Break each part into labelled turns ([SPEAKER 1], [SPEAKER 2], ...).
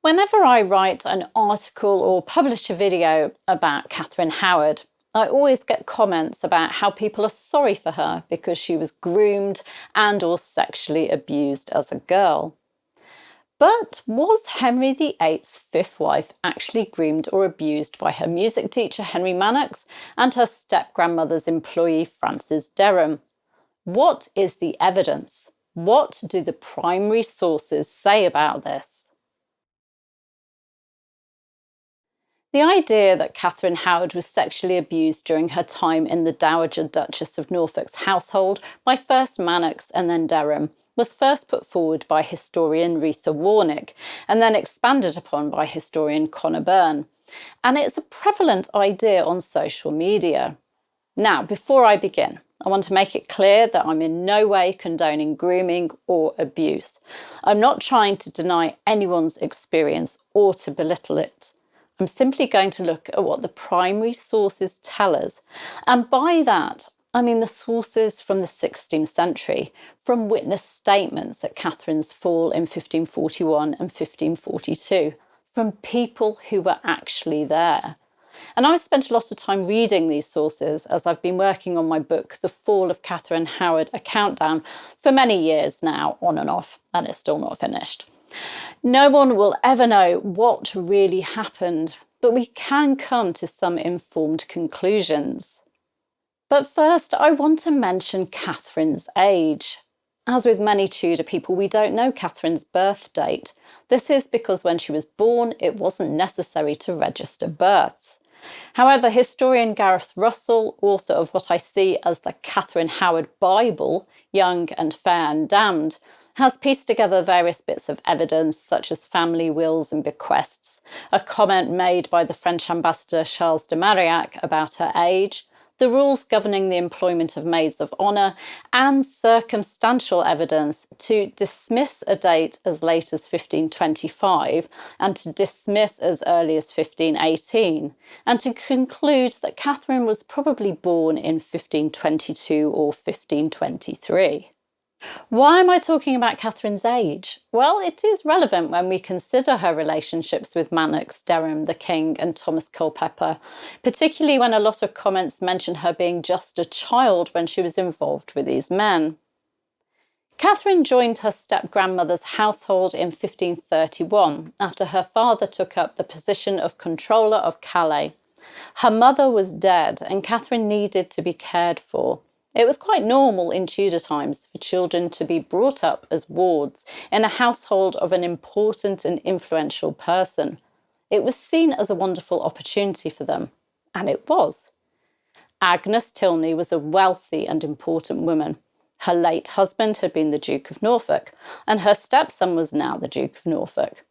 [SPEAKER 1] Whenever I write an article or publish a video about Catherine Howard, I always get comments about how people are sorry for her because she was groomed and or sexually abused as a girl. But was Henry VIII's fifth wife actually groomed or abused by her music teacher Henry Manox and her step-grandmother's employee Francis Dereham? What is the evidence? What do the primary sources say about this? The idea that Catherine Howard was sexually abused during her time in the Dowager Duchess of Norfolk's household by first Manox and then Durham was first put forward by historian Retha Warnick and then expanded upon by historian Connor Byrne. And it's a prevalent idea on social media. Now, before I begin, I want to make it clear that I'm in no way condoning grooming or abuse. I'm not trying to deny anyone's experience or to belittle it. I'm simply going to look at what the primary sources tell us. And by that, I mean the sources from the 16th century, from witness statements at Catherine's fall in 1541 and 1542, from people who were actually there. And I've spent a lot of time reading these sources as I've been working on my book, The Fall of Catherine Howard, A Countdown, for many years now, on and off, and it's still not finished. No one will ever know what really happened, but we can come to some informed conclusions. But first, I want to mention Catherine's age. As with many Tudor people, we don't know Catherine's birth date. This is because when she was born, it wasn't necessary to register births. However, historian Gareth Russell, author of what I see as the Catherine Howard Bible, Young and Fair and Damned, has pieced together various bits of evidence such as family wills and bequests, a comment made by the French ambassador Charles de Marillac about her age, the rules governing the employment of maids of honour, and circumstantial evidence to dismiss a date as late as 1525 and to dismiss as early as 1518, and to conclude that Catherine was probably born in 1522 or 1523. Why am I talking about Catherine's age? Well, it is relevant when we consider her relationships with Manox, Derham, the King, and Thomas Culpeper, particularly when a lot of comments mention her being just a child when she was involved with these men. Catherine joined her step-grandmother's household in 1531 after her father took up the position of controller of Calais. Her mother was dead and Catherine needed to be cared for. It was quite normal in Tudor times for children to be brought up as wards in a household of an important and influential person. It was seen as a wonderful opportunity for them, and it was. Agnes Tilney was a wealthy and important woman. Her late husband had been the Duke of Norfolk, and her stepson was now the Duke of Norfolk.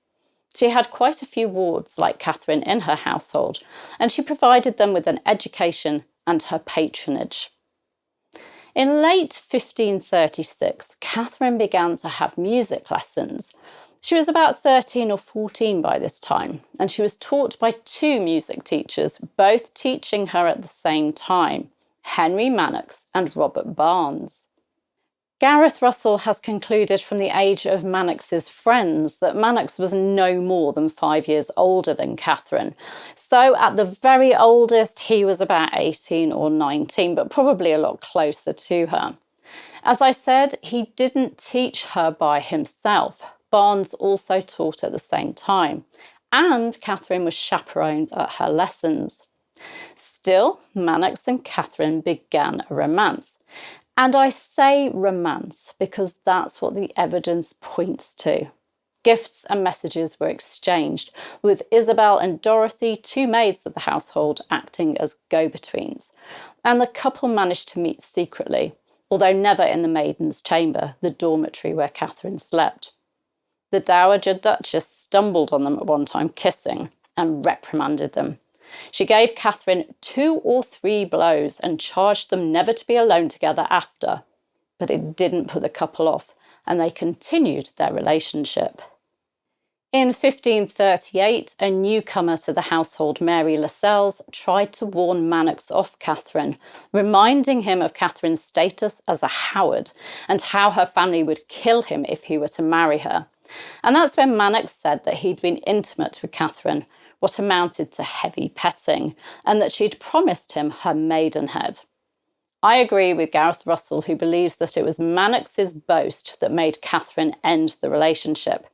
[SPEAKER 1] She had quite a few wards like Catherine in her household, and she provided them with an education and her patronage. In late 1536, Catherine began to have music lessons. She was about 13 or 14 by this time, and she was taught by two music teachers, both teaching her at the same time, Henry Manox and Robert Barnes. Gareth Russell has concluded from the age of Manox's friends that Manox was no more than 5 years older than Catherine. So at the very oldest, he was about 18 or 19, but probably a lot closer to her. As I said, he didn't teach her by himself. Barnes also taught at the same time, and Catherine was chaperoned at her lessons. Still, Manox and Catherine began a romance. And I say romance because that's what the evidence points to. Gifts and messages were exchanged, with Isabel and Dorothy, two maids of the household, acting as go-betweens. And the couple managed to meet secretly, although never in the maiden's chamber, the dormitory where Catherine slept. The Dowager Duchess stumbled on them at one time kissing and reprimanded them. She gave Catherine 2 or 3 blows and charged them never to be alone together after. But it didn't put the couple off, and they continued their relationship. In 1538, a newcomer to the household, Mary Lascelles, tried to warn Manox off Catherine, reminding him of Catherine's status as a Howard and how her family would kill him if he were to marry her. And that's when Manox said that he'd been intimate with Katherine, what amounted to heavy petting, and that she'd promised him her maidenhead. I agree with Gareth Russell, who believes that it was Manox's boast that made Katherine end the relationship.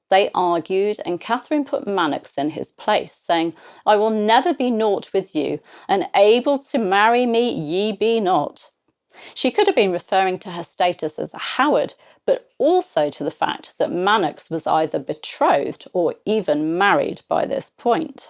[SPEAKER 1] They argued, and Katherine put Manox in his place, saying, "I will never be naught with you, and able to marry me ye be not." She could have been referring to her status as a Howard, but also to the fact that Manox was either betrothed or even married by this point.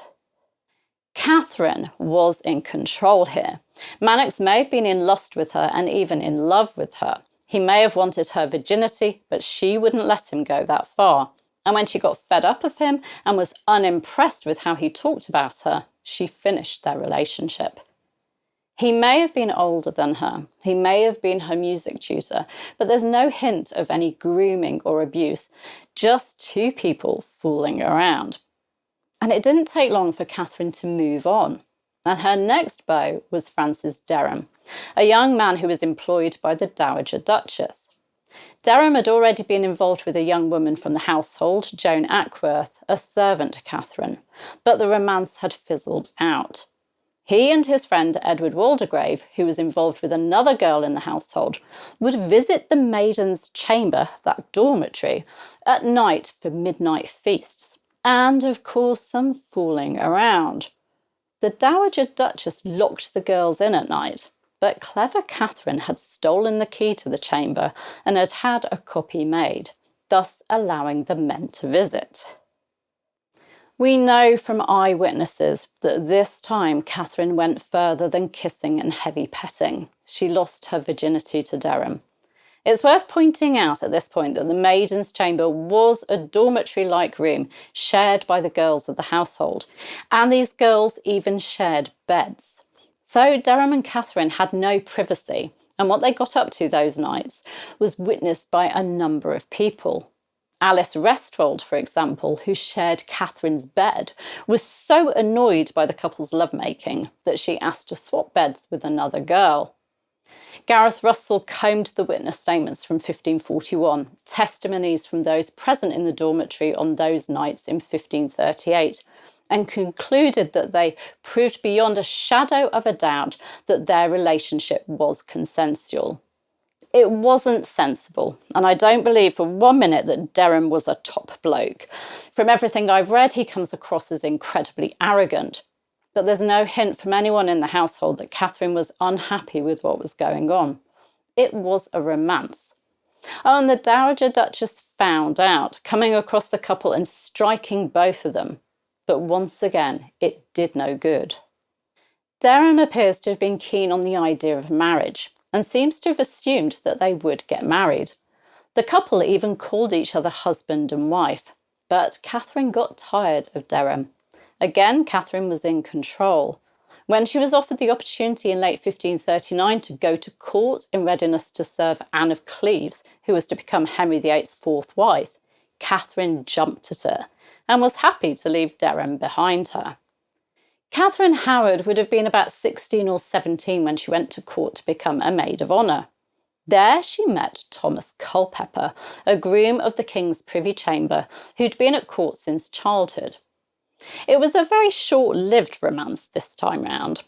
[SPEAKER 1] Katherine was in control here. Manox may have been in lust with her and even in love with her. He may have wanted her virginity, but she wouldn't let him go that far. And when she got fed up of him and was unimpressed with how he talked about her, she finished their relationship. He may have been older than her. He may have been her music tutor, but there's no hint of any grooming or abuse, just two people fooling around. And it didn't take long for Katherine to move on. And her next beau was Francis Dereham, a young man who was employed by the Dowager Duchess. Dereham had already been involved with a young woman from the household, Joan Ackworth, a servant to Katherine, but the romance had fizzled out. He and his friend Edward Waldegrave, who was involved with another girl in the household, would visit the maiden's chamber, that dormitory, at night for midnight feasts. And, of course, some fooling around. The Dowager Duchess locked the girls in at night, but clever Katherine had stolen the key to the chamber and had had a copy made, thus allowing the men to visit. We know from eyewitnesses that this time Katherine went further than kissing and heavy petting. She lost her virginity to Durham. It's worth pointing out at this point that the maiden's chamber was a dormitory-like room shared by the girls of the household, and these girls even shared beds. So Durham and Katherine had no privacy, and what they got up to those nights was witnessed by a number of people. Alice Restwold, for example, who shared Katherine's bed, was so annoyed by the couple's lovemaking that she asked to swap beds with another girl. Gareth Russell combed the witness statements from 1541, testimonies from those present in the dormitory on those nights in 1538, and concluded that they proved beyond a shadow of a doubt that their relationship was consensual. It wasn't sensible, and I don't believe for 1 minute that Durham was a top bloke. From everything I've read, he comes across as incredibly arrogant. But there's no hint from anyone in the household that Katherine was unhappy with what was going on. It was a romance. Oh, and the Dowager Duchess found out, coming across the couple and striking both of them. But once again, it did no good. Durham appears to have been keen on the idea of marriage and seems to have assumed that they would get married. The couple even called each other husband and wife, but Katherine got tired of Durham. Again, Katherine was in control. When she was offered the opportunity in late 1539 to go to court in readiness to serve Anne of Cleves, who was to become Henry VIII's fourth wife, Katherine jumped at her and was happy to leave Durham behind her. Catherine Howard would have been about 16 or 17 when she went to court to become a maid of honour. There she met Thomas Culpeper, a groom of the King's Privy Chamber who'd been at court since childhood. It was a very short-lived romance this time round.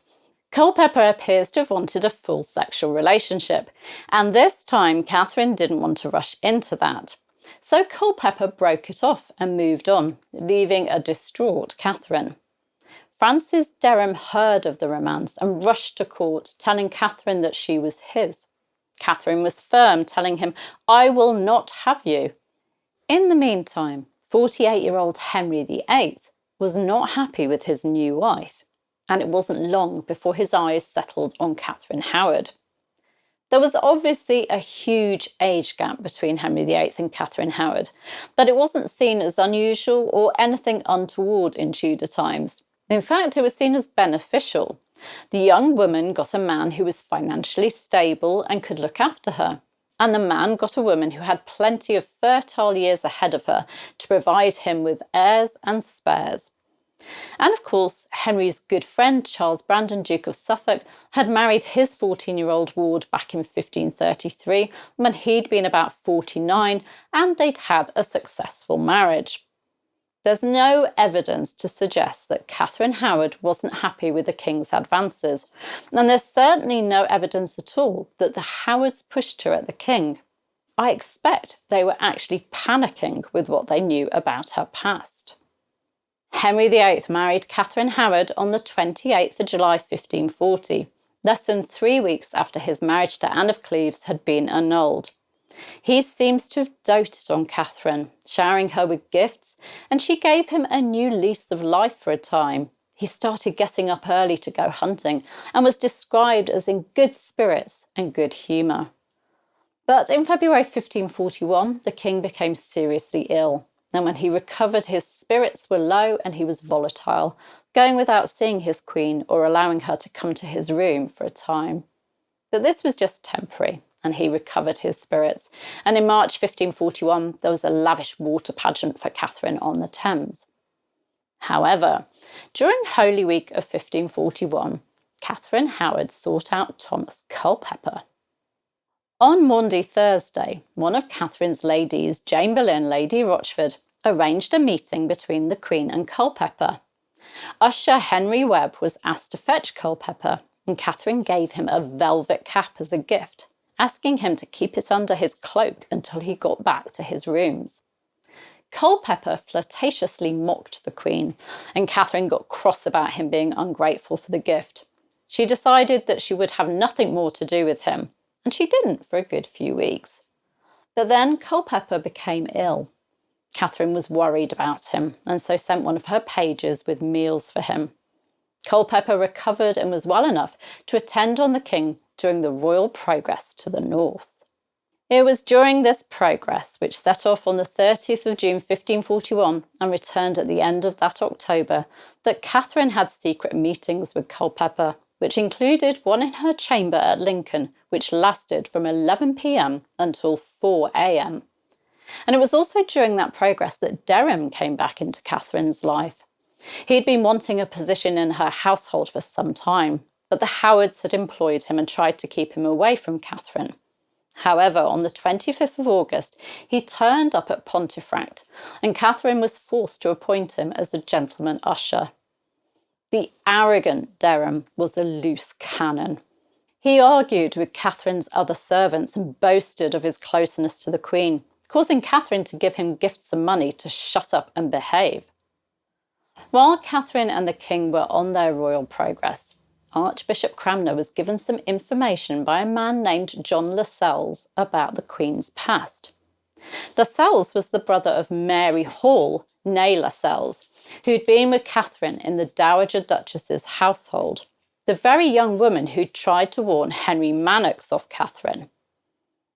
[SPEAKER 1] Culpeper appears to have wanted a full sexual relationship, and this time Katherine didn't want to rush into that. So Culpeper broke it off and moved on, leaving a distraught Katherine. Francis Dereham heard of the romance and rushed to court, telling Katherine that she was his. Katherine was firm, telling him, "I will not have you." In the meantime, 48-year-old Henry VIII was not happy with his new wife, and it wasn't long before his eyes settled on Catherine Howard. There was obviously a huge age gap between Henry VIII and Catherine Howard, but it wasn't seen as unusual or anything untoward in Tudor times. In fact, it was seen as beneficial. The young woman got a man who was financially stable and could look after her, and the man got a woman who had plenty of fertile years ahead of her to provide him with heirs and spares. And of course, Henry's good friend, Charles Brandon, Duke of Suffolk, had married his 14-year-old ward back in 1533 when he'd been about 49, and they'd had a successful marriage. There's no evidence to suggest that Catherine Howard wasn't happy with the king's advances, and there's certainly no evidence at all that the Howards pushed her at the king. I expect they were actually panicking with what they knew about her past. Henry VIII married Catherine Howard on the 28th of July 1540, less than 3 weeks after his marriage to Anne of Cleves had been annulled. He seems to have doted on Catherine, showering her with gifts, and she gave him a new lease of life for a time. He started getting up early to go hunting and was described as in good spirits and good humour. But in February 1541, the king became seriously ill, and when he recovered, his spirits were low and he was volatile, going without seeing his queen or allowing her to come to his room for a time. But this was just temporary, and he recovered his spirits, and in March 1541 there was a lavish water pageant for Catherine on the Thames. However, during Holy Week of 1541, Catherine Howard sought out Thomas Culpeper. On Maundy Thursday, one of Catherine's ladies, Chamberlain Lady Rochford, arranged a meeting between the Queen and Culpeper. Usher Henry Webb was asked to fetch Culpeper, and Catherine gave him a velvet cap as a gift, asking him to keep it under his cloak until he got back to his rooms. Culpeper flirtatiously mocked the Queen, and Catherine got cross about him being ungrateful for the gift. She decided that she would have nothing more to do with him, and she didn't for a good few weeks. But then Culpeper became ill. Catherine was worried about him, and so sent one of her pages with meals for him. Culpeper recovered and was well enough to attend on the king during the royal progress to the north. It was during this progress, which set off on the 30th of June 1541 and returned at the end of that October, that Catherine had secret meetings with Culpeper, which included one in her chamber at Lincoln, which lasted from 11 p.m. until 4 a.m. And it was also during that progress that Durham came back into Catherine's life. He had been wanting a position in her household for some time, but the Howards had employed him and tried to keep him away from Catherine. However, on the 25th of August, he turned up at Pontefract, and Catherine was forced to appoint him as a gentleman usher. The arrogant Durham was a loose cannon. He argued with Catherine's other servants and boasted of his closeness to the Queen, causing Catherine to give him gifts and money to shut up and behave. While Catherine and the king were on their royal progress, Archbishop Cranmer was given some information by a man named John Lascelles about the Queen's past. Lascelles was the brother of Mary Hall, née Lascelles, who'd been with Catherine in the Dowager Duchess's household, the very young woman who'd tried to warn Henry Manox off Catherine.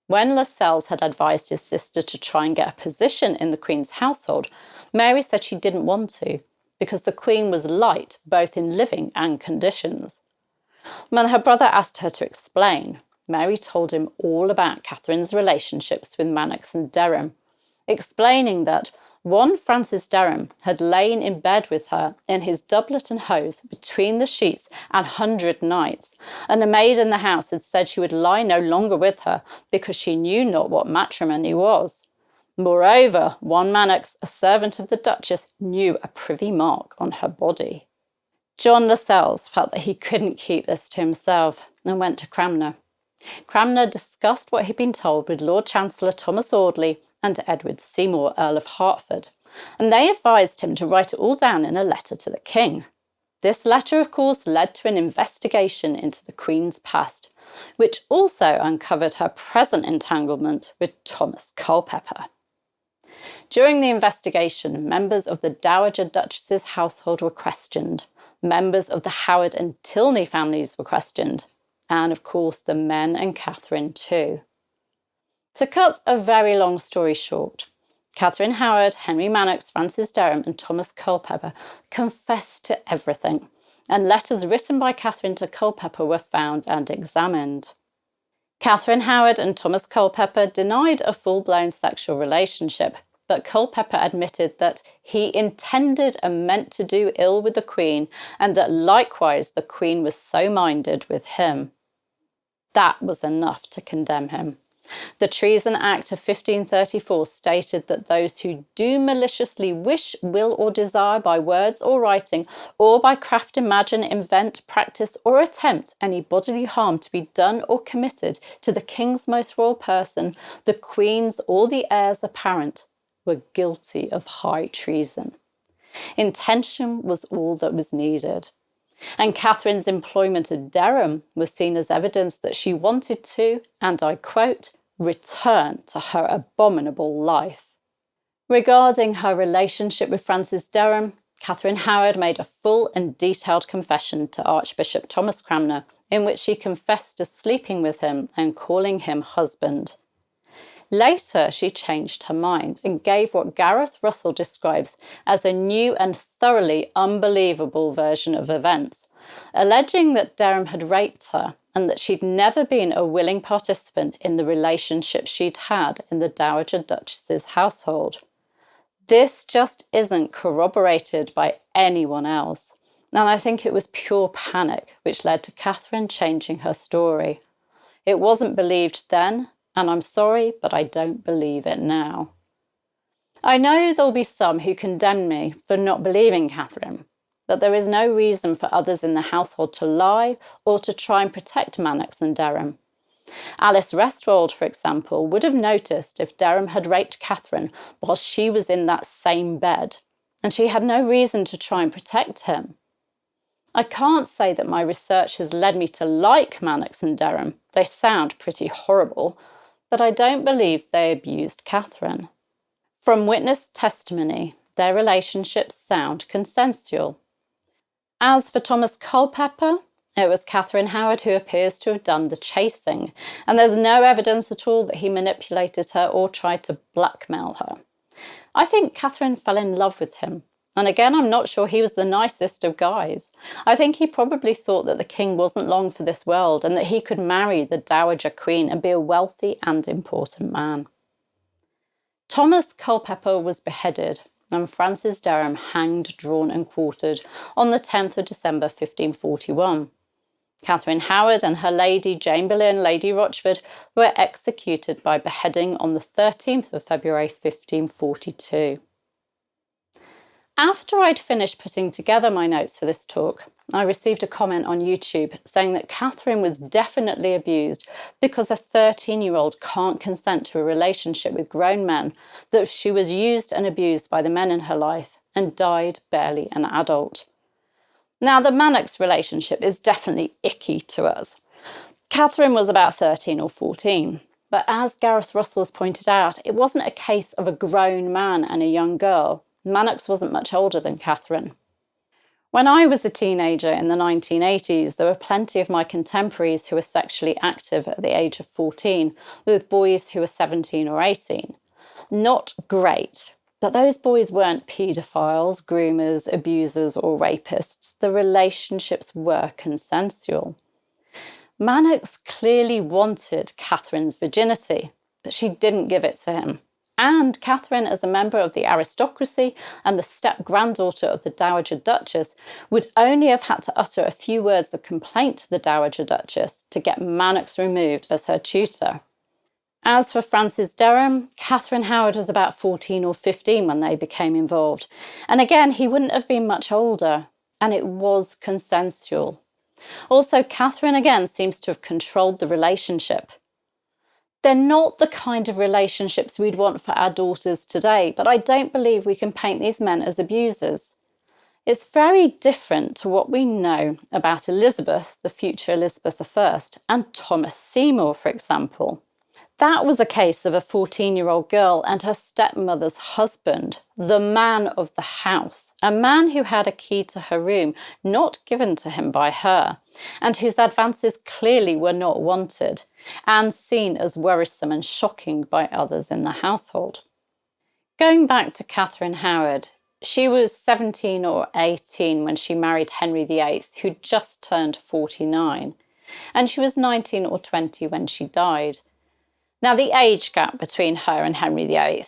[SPEAKER 1] When Lascelles had advised his sister to try and get a position in the Queen's household, Mary said she didn't want to, because the Queen was light both in living and conditions. When her brother asked her to explain, Mary told him all about Catherine's relationships with Manox and Durham, explaining that one Francis Dereham had lain in bed with her in his doublet and hose between the sheets 100 nights, and a maid in the house had said she would lie no longer with her because she knew not what matrimony was. Moreover, one Manox, a servant of the Duchess, knew a privy mark on her body. John Lascelles felt that he couldn't keep this to himself and went to Cranmer. Cranmer discussed what he'd been told with Lord Chancellor Thomas Audley and Edward Seymour, Earl of Hertford, and they advised him to write it all down in a letter to the king. This letter, of course, led to an investigation into the Queen's past, which also uncovered her present entanglement with Thomas Culpeper. During the investigation, members of the Dowager Duchess's household were questioned, members of the Howard and Tilney families were questioned, and of course the men and Catherine too. To cut a very long story short, Catherine Howard, Henry Manox, Francis Dereham and Thomas Culpeper confessed to everything, and letters written by Catherine to Culpeper were found and examined. Catherine Howard and Thomas Culpeper denied a full-blown sexual relationship, but Culpeper admitted that he intended and meant to do ill with the Queen, and that likewise the Queen was so minded with him. That was enough to condemn him. The Treason Act of 1534 stated that those who do maliciously wish, will, or desire by words or writing, or by craft imagine, invent, practice, or attempt any bodily harm to be done or committed to the King's most royal person, the Queen's, or the heirs apparent, were guilty of high treason. Intention was all that was needed. And Katherine's employment of Durham was seen as evidence that she wanted to, and I quote, return to her abominable life. Regarding her relationship with Francis Dereham, Katherine Howard made a full and detailed confession to Archbishop Thomas Cranmer, in which she confessed to sleeping with him and calling him husband. Later, she changed her mind and gave what Gareth Russell describes as a new and thoroughly unbelievable version of events, alleging that Dereham had raped her and that she'd never been a willing participant in the relationship she'd had in the Dowager Duchess's household. This just isn't corroborated by anyone else, and I think it was pure panic which led to Katherine changing her story. It wasn't believed then, and I'm sorry, but I don't believe it now. I know there'll be some who condemn me for not believing Katherine, but there is no reason for others in the household to lie or to try and protect Manox and Dereham. Alice Restwold, for example, would have noticed if Dereham had raped Katherine while she was in that same bed, and she had no reason to try and protect him. I can't say that my research has led me to like Manox and Dereham. They sound pretty horrible, but I don't believe they abused Katherine. From witness testimony, their relationships sound consensual. As for Thomas Culpeper, it was Katherine Howard who appears to have done the chasing, and there's no evidence at all that he manipulated her or tried to blackmail her. I think Katherine fell in love with him, and again, I'm not sure he was the nicest of guys. I think he probably thought that the king wasn't long for this world and that he could marry the Dowager Queen and be a wealthy and important man. Thomas Culpeper was beheaded and Francis Dereham hanged, drawn and quartered on the 10th of December 1541. Katherine Howard and her lady Chamberlain, Lady Rochford, were executed by beheading on the 13th of February 1542. After I'd finished putting together my notes for this talk, I received a comment on YouTube saying that Katherine was definitely abused because a 13-year-old can't consent to a relationship with grown men, that she was used and abused by the men in her life and died barely an adult. Now, the Manox relationship is definitely icky to us. Katherine was about 13 or 14, but as Gareth Russell has pointed out, it wasn't a case of a grown man and a young girl. Manox wasn't much older than Katherine. When I was a teenager in the 1980s, there were plenty of my contemporaries who were sexually active at the age of 14, with boys who were 17 or 18. Not great, but those boys weren't paedophiles, groomers, abusers, or rapists. The relationships were consensual. Manox clearly wanted Katherine's virginity, but she didn't give it to him. And Katherine, as a member of the aristocracy and the step-granddaughter of the Dowager Duchess, would only have had to utter a few words of complaint to the Dowager Duchess to get Manox removed as her tutor. As for Francis Dereham, Katherine Howard was about 14 or 15 when they became involved. And again, he wouldn't have been much older, and it was consensual. Also, Katherine again seems to have controlled the relationship. They're not the kind of relationships we'd want for our daughters today, but I don't believe we can paint these men as abusers. It's very different to what we know about Elizabeth, the future Elizabeth I, and Thomas Seymour, for example. That was a case of a 14-year-old girl and her stepmother's husband, the man of the house, a man who had a key to her room, not given to him by her, and whose advances clearly were not wanted, and seen as worrisome and shocking by others in the household. Going back to Katherine Howard, she was 17 or 18 when she married Henry VIII, who just turned 49, and she was 19 or 20 when she died. Now, the age gap between her and Henry VIII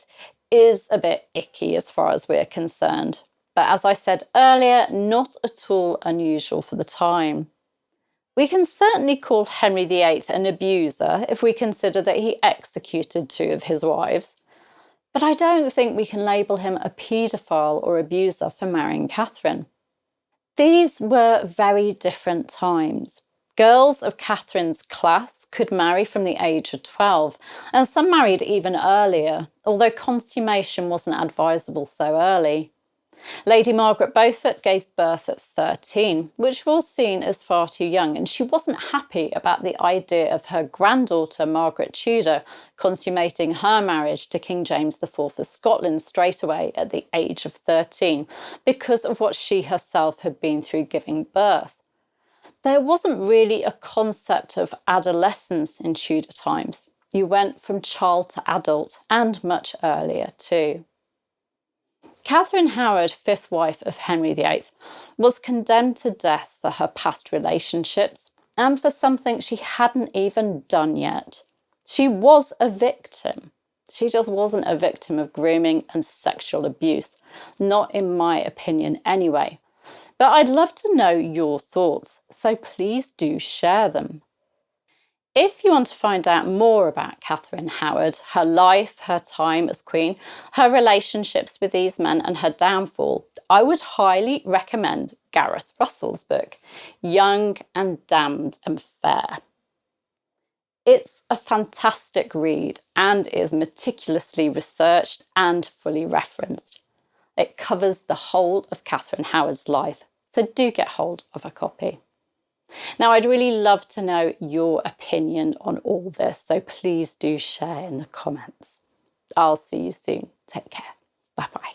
[SPEAKER 1] is a bit icky as far as we're concerned. But as I said earlier, not at all unusual for the time. We can certainly call Henry VIII an abuser if we consider that he executed 2 of his wives. But I don't think we can label him a paedophile or abuser for marrying Catherine. These were very different times. Girls of Catherine's class could marry from the age of 12, and some married even earlier, although consummation wasn't advisable so early. Lady Margaret Beaufort gave birth at 13, which was seen as far too young, and she wasn't happy about the idea of her granddaughter Margaret Tudor consummating her marriage to King James IV of Scotland straight away at the age of 13 because of what she herself had been through giving birth. There wasn't really a concept of adolescence in Tudor times. You went from child to adult, and much earlier too. Catherine Howard, 5th wife of Henry VIII, was condemned to death for her past relationships and for something she hadn't even done yet. She was a victim. She just wasn't a victim of grooming and sexual abuse, not in my opinion anyway. But I'd love to know your thoughts, so please do share them. If you want to find out more about Catherine Howard, her life, her time as Queen, her relationships with these men and her downfall, I would highly recommend Gareth Russell's book, Young and Damned and Fair. It's a fantastic read and is meticulously researched and fully referenced. It covers the whole of Catherine Howard's life, so do get hold of a copy. Now, I'd really love to know your opinion on all this, so please do share in the comments. I'll see you soon. Take care. Bye-bye.